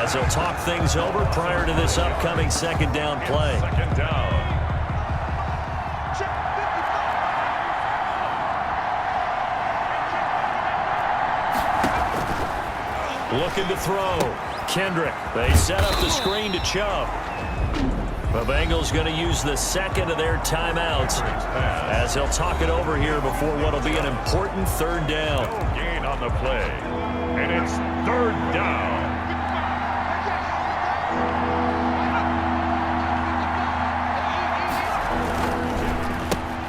as he'll talk things over prior to this upcoming second down play. Second down. Looking to throw. Kendrick. They set up the screen to Chubb. The Bengals going to use the second of their timeouts as they'll talk it over here before what will be an important third down. No gain on the play, and it's third down.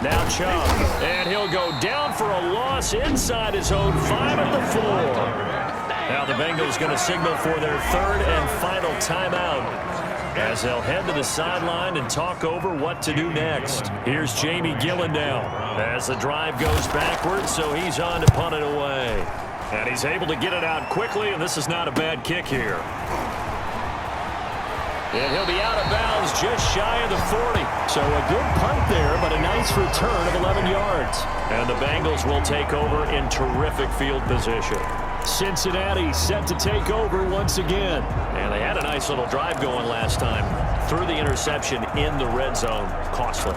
Now Chubb, and he'll go down for a loss inside his own 5 at the 4. Now the Bengals going to signal for their third and final timeout as they'll head to the sideline and talk over what to do next. Here's Jamie Gillen now as the drive goes backwards, so he's on to punt it away. And he's able to get it out quickly, and this is not a bad kick here. And he'll be out of bounds just shy of the 40. So a good punt there, but a nice return of 11 yards. And the Bengals will take over in terrific field position. Cincinnati set to take over once again. And they had a nice little drive going last time. Threw the interception in the red zone. Costly.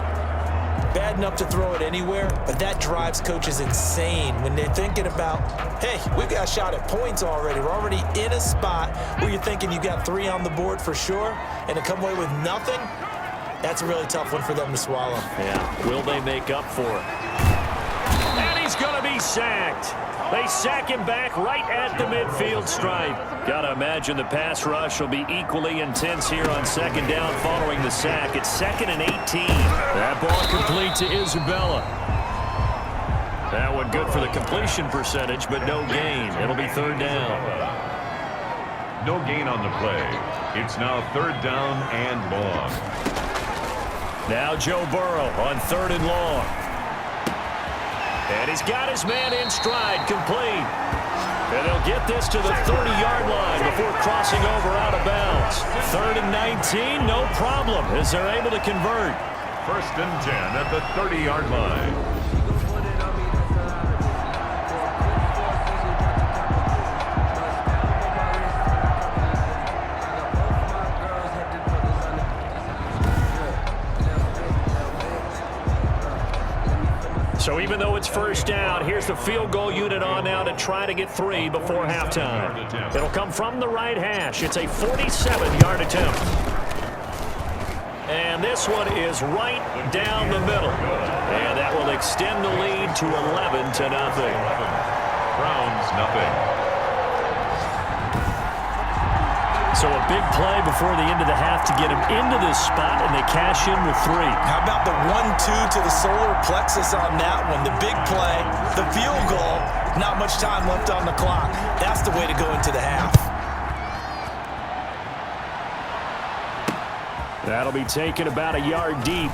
Bad enough to throw it anywhere, but that drives coaches insane when they're thinking about, hey, we've got a shot at points already. We're already in a spot where you're thinking you got 3 on the board for sure, and to come away with nothing, that's a really tough one for them to swallow. Yeah, will they make up for it? And he's going to be sacked. They sack him back right at the midfield stripe. Got to imagine the pass rush will be equally intense here on second down following the sack. It's 2nd and 18. That ball complete to Isabella. That one good for the completion percentage, but no gain. It'll be third down. No gain on the play. It's now third down and long. Now Joe Burrow on 3rd and long. And he's got his man in stride, complete. And they'll get this to the 30-yard line before crossing over out of bounds. 3rd and 19, no problem, as they're able to convert. 1st and 10 at the 30-yard line. So even though it's first down, here's the field goal unit on now to try to get 3 before halftime. It'll come from the right hash. It's a 47-yard attempt. And this one is right down the middle. And that will extend the lead to 11-0. Browns nothing. So a big play before the end of the half to get him into this spot, and they cash in with 3. How about the 1-2 to the solar plexus on that one? The big play, the field goal, not much time left on the clock. That's the way to go into the half. That'll be taken about a yard deep.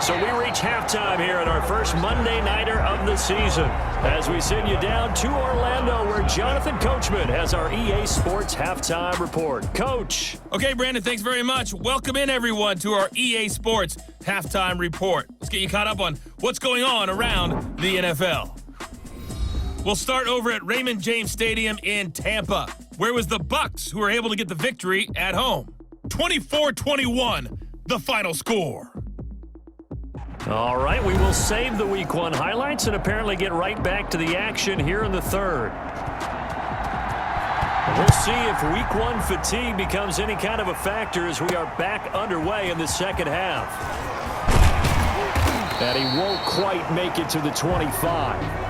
So we reach halftime here at our first Monday Nighter of the season as we send you down to Orlando where Jonathan Coachman has our EA Sports Halftime Report. Coach. Okay, Brandon, thanks very much. Welcome in, everyone, to our EA Sports Halftime Report. Let's get you caught up on what's going on around the NFL. We'll start over at Raymond James Stadium in Tampa. Where was the Bucs who were able to get the victory at home? 24-21, the final score. All right, we will save the Week 1 highlights and apparently get right back to the action here in the third. We'll see if Week 1 fatigue becomes any kind of a factor as we are back underway in the second half. And he won't quite make it to the 25.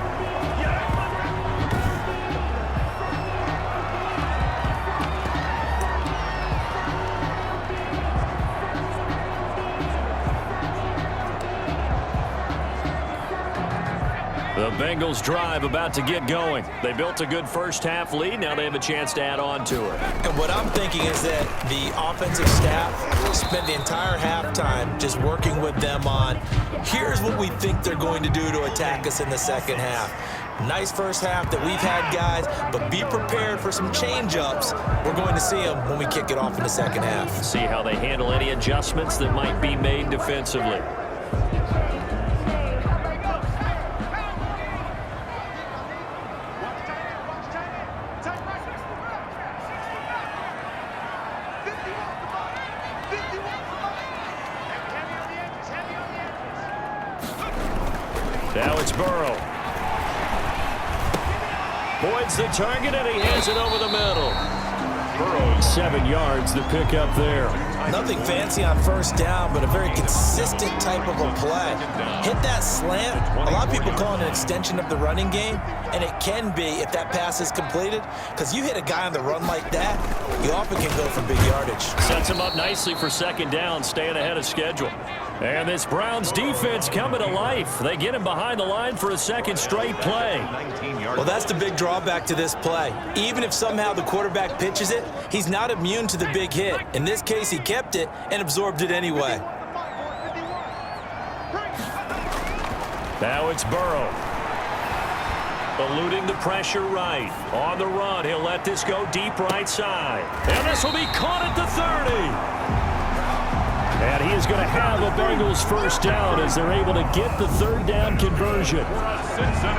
The Bengals drive about to get going. They built a good first half lead. Now they have a chance to add on to it. And what I'm thinking is that the offensive staff spent the entire halftime just working with them on, here's what we think they're going to do to attack us in the second half. Nice first half that we've had, guys, but be prepared for some change-ups. We're going to see them when we kick it off in the second half. See how they handle any adjustments that might be made defensively. Now it's Burrow. Boyd's the target, and he hands it over the middle. Burrow, 7 yards to pick up there. Nothing fancy on first down, but a very consistent type of a play. Hit that slant. A lot of people call it an extension of the running game, and it can be if that pass is completed, because you hit a guy on the run like that, you often can go for big yardage. Sets him up nicely for second down, staying ahead of schedule. And this Browns defense coming to life. They get him behind the line for a second straight play. Well, that's the big drawback to this play. Even if somehow the quarterback pitches it, he's not immune to the big hit. In this case, he kept it and absorbed it anyway. Now it's Burrow. Eluding the pressure right. On the run, he'll let this go deep right side. And this will be caught at the 30. And he is going to have a Bengals first down as they're able to get the third down conversion.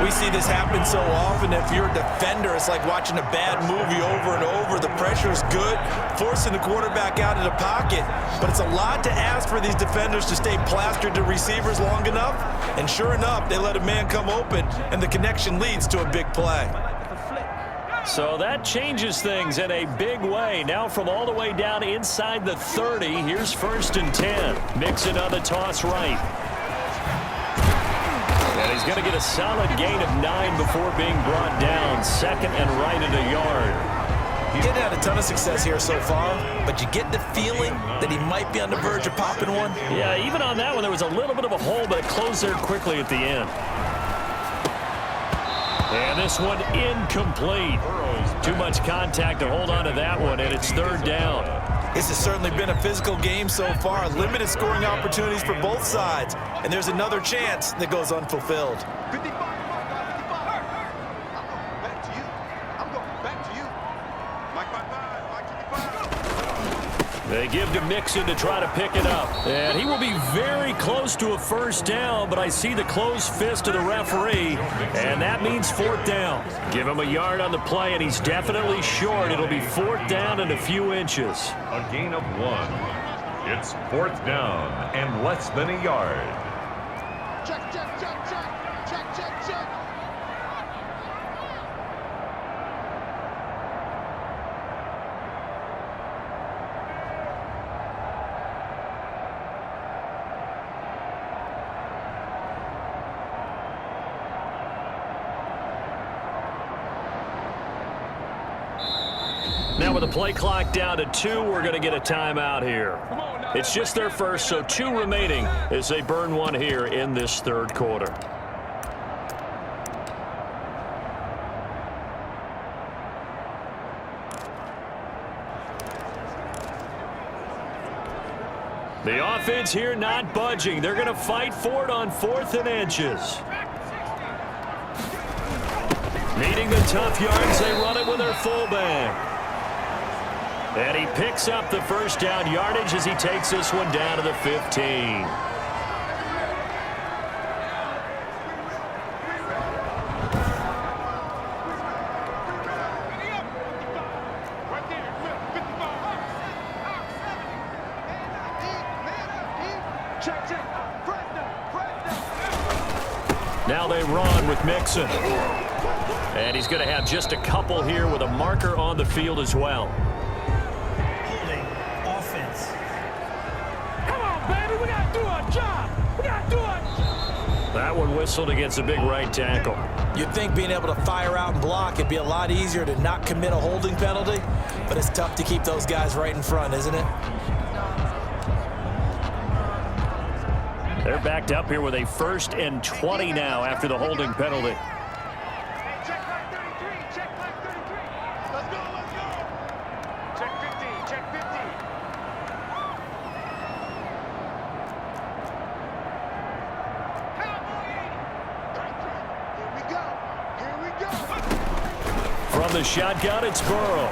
We see this happen so often. If you're a defender, it's like watching a bad movie over and over. The pressure is good, forcing the quarterback out of the pocket. But it's a lot to ask for these defenders to stay plastered to receivers long enough. And sure enough, they let a man come open, and the connection leads to a big play. So that changes things in a big way. Now from all the way down inside the 30, here's 1st and 10. Mixon on the toss right. And he's going to get a solid gain of 9 before being brought down. 2nd and right at a yard. He didn't have a ton of success here so far, but you get the feeling that he might be on the verge of popping one. Yeah, even on that one, there was a little bit of a hole, but it closed there quickly at the end. And this one incomplete. Too much contact to hold on to that one, and it's 3rd down. This has certainly been a physical game so far. Limited scoring opportunities for both sides. And there's another chance that goes unfulfilled. They give to Mixon to try to pick it up. And he will be very close to a first down, but I see the closed fist of the referee, and that means 4th down. Give him a yard on the play, and he's definitely short. It'll be 4th down and a few inches. A gain of 1. It's 4th down and less than a yard. Check, check, check, check, check, check, check. Now with the play clock down to 2, we're going to get a timeout here. It's just their first, so 2 remaining as they burn one here in this 3rd quarter. The offense here not budging. They're going to fight for it on 4th and inches. Needing the tough yards, they run it with their fullback. And he picks up the first down yardage as he takes this one down to the 15. Now they run with Mixon. And he's going to have just a couple here with a marker on the field as well. Holding offense. Come on, baby, we got to do our job. We got to do our job. That one whistled against a big right tackle. You'd think being able to fire out and block, it'd be a lot easier to not commit a holding penalty, but it's tough to keep those guys right in front, isn't it? They're backed up here with a 1st and 20 now after the holding penalty. Check back 33, check back 33. Let's go, let's go. Check 15, check 15. Here we go, here we go. From the shotgun, it's Burrow.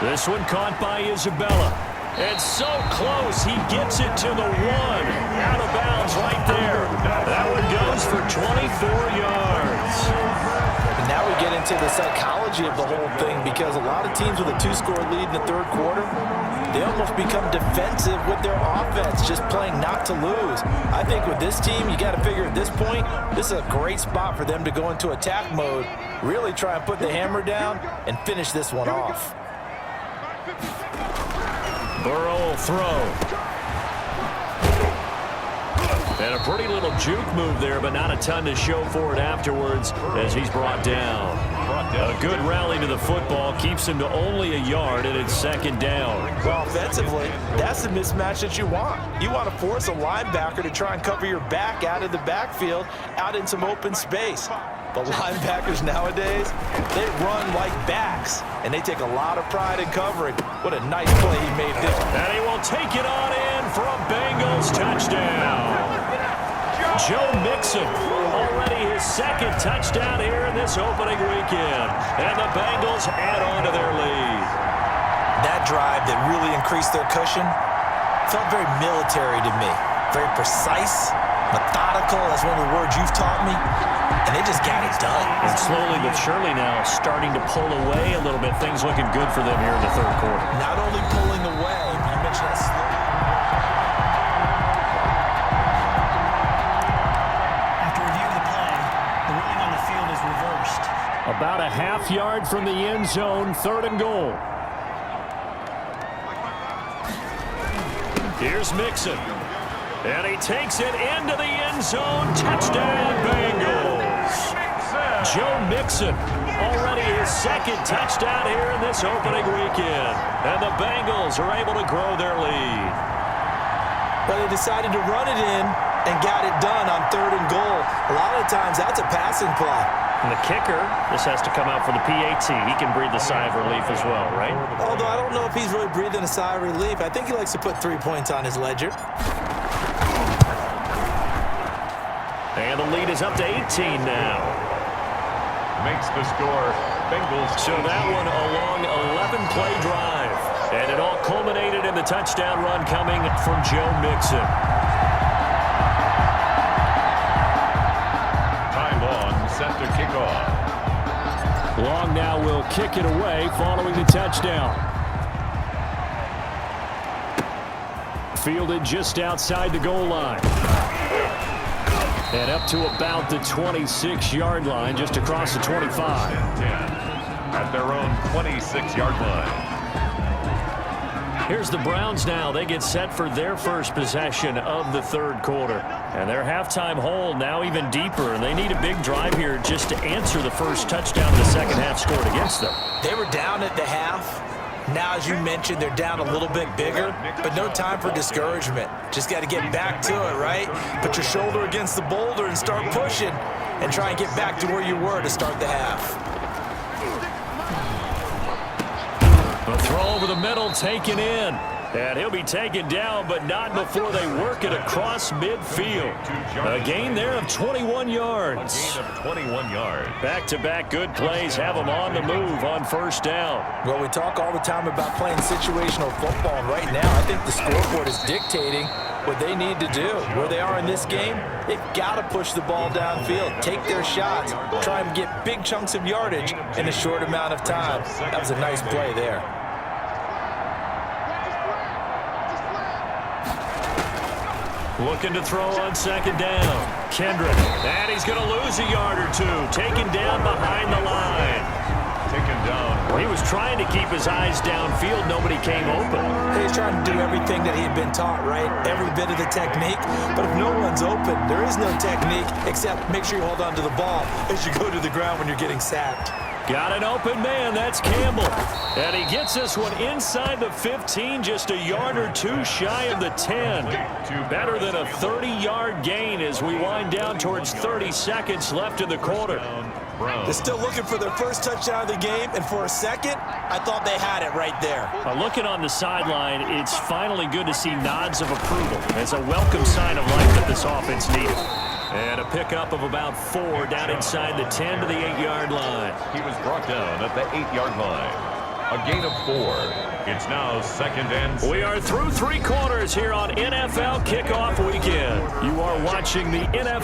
This one caught by Isabella. And so close, he gets it to the 1. Out of bounds right there. That one goes for 24 yards. And now we get into into the psychology of the whole thing, because a lot of teams with a 2-score lead in the third quarter, they almost become defensive with their offense, just playing not to lose. I think with this team, you got to figure at this point, this is a great spot for them to go into attack mode, really try and put the hammer down and finish this one off. Burrow will throw. And a pretty little juke move there, but not a ton to show for it afterwards as he's brought down. A good rally to the football keeps him to only a yard, and it's second down. Well, offensively, that's the mismatch that you want. You want to force a linebacker to try and cover your back out of the backfield, out in some open space. But linebackers nowadays, they run like backs, and they take a lot of pride in covering. What a nice play he made there. And he will take it on in for a Bengals touchdown. Joe Mixon, already his second touchdown here in this opening weekend. And the Bengals add on to their lead. That drive that really increased their cushion felt very military to me. Very precise, methodical. That's one of the words you've taught me. And they just got it done. And slowly but surely now starting to pull away a little bit. Things looking good for them here in the third quarter. Not only pulling away, but you mentioned that slowly. After review of the play, the ruling on the field is reversed. About a half yard from the end zone, 3rd and goal. Here's Mixon. And he takes it into the end zone. Touchdown, Bengals. Joe Mixon, already his second touchdown here in this opening weekend. And the Bengals are able to grow their lead. But they decided to run it in and got it done on 3rd and goal. A lot of times that's a passing play. And the kicker, this has to come out for the PAT. He can breathe a sigh of relief as well, right? Although I don't know if he's really breathing a sigh of relief. I think he likes to put 3 points on his ledger. And the lead is up to 18 now. Makes the score Bengals. So that one a long 11-play drive. And it all culminated in the touchdown run coming from Joe Mixon. Time Long set to kick off. Long now will kick it away following the touchdown. Fielded just outside the goal line. And up to about the 26-yard line, just across the 25. 10 at their own 26-yard line. Here's the Browns now. They get set for their first possession of the third quarter. And their halftime hole now even deeper. And they need a big drive here just to answer the first touchdown the second half scored against them. They were down at the half. Now, as you mentioned, they're down a little bit bigger, but no time for discouragement. Just got to get back to it, right? Put your shoulder against the boulder and start pushing and try and get back to where you were to start the half. A throw over the middle taken in. And he'll be taken down, but not before they work it across midfield. A gain there of 21 yards. A gain of 21 yards. Back-to-back good plays have them on the move on first down. Well, we talk all the time about playing situational football, and right now I think the scoreboard is dictating what they need to do. Where they are in this game, they've got to push the ball downfield, take their shots, try and get big chunks of yardage in a short amount of time. That was a nice play there. Looking to throw on second down. Kendrick. And he's going to lose a yard or two. Taken down behind the line. Taken down. He was trying to keep his eyes downfield. Nobody came open. He's trying to do everything that he had been taught, right? Every bit of the technique. But if no one's open, there is no technique except make sure you hold on to the ball as you go to the ground when you're getting sacked. Got an open man. That's Campbell. And he gets this one inside the 15, just a yard or two shy of the 10. Better than a 30-yard gain as we wind down towards 30 seconds left in the quarter. They're still looking for their first touchdown of the game, and for a second, I thought they had it right there. Looking on the sideline, it's finally good to see nods of approval. It's a welcome sign of life that this offense needed. And a pickup of about 4 down inside the 10 to the 8-yard line. He was brought down at the 8-yard line. A gain of 4. It's now second and 6. We are through 3 quarters here on NFL Kickoff Weekend. You are watching the NFL.